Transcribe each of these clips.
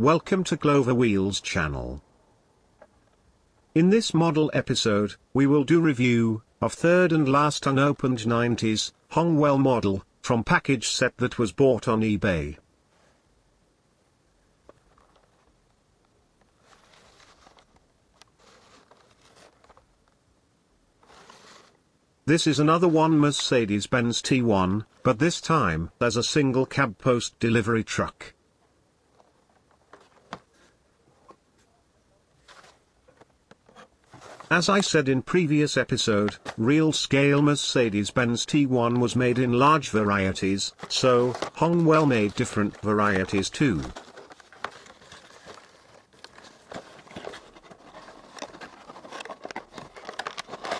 Welcome to Clover Wheels channel. In this model episode, we will do review of third and last unopened 90s Hongwell model from package set that was bought on eBay. This is another one Mercedes Benz T1, but this time as a single cab post delivery truck. As I said in previous episode, real-scale Mercedes Benz T1 was made in large varieties, so Hongwell made different varieties too.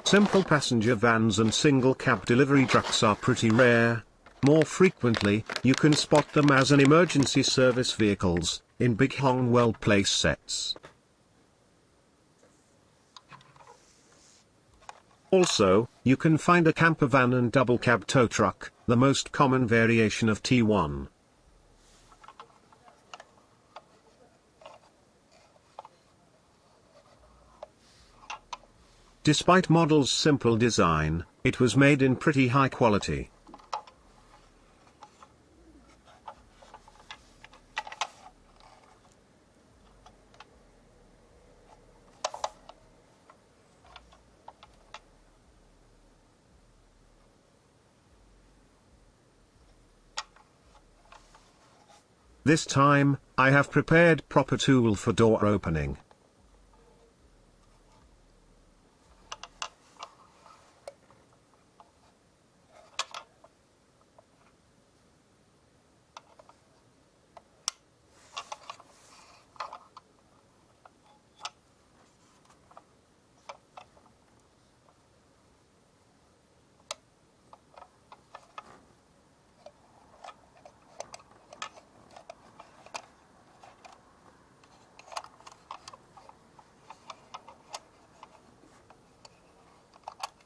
Simple passenger vans and single cab delivery trucks are pretty rare. More frequently, you can spot them as an emergency service vehicles, in big Hongwell place sets. Also, you can find a camper van and double cab tow truck, the most common variation of T1. Despite model's simple design, it was made in pretty high quality. This time, I have prepared proper tool for door opening.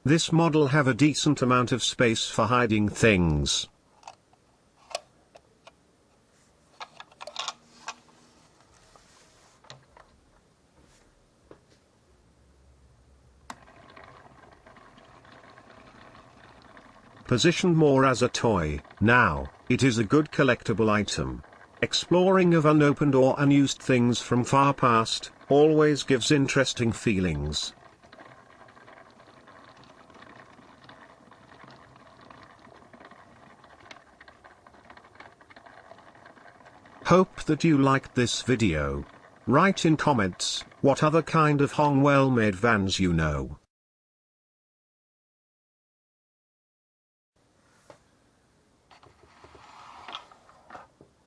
This model have a decent amount of space for hiding things. Positioned more as a toy, now, it is a good collectible item. Exploring of unopened or unused things from far past, always gives interesting feelings. Hope that you liked this video. Write in comments, what other kind of Hongwell made vans you know.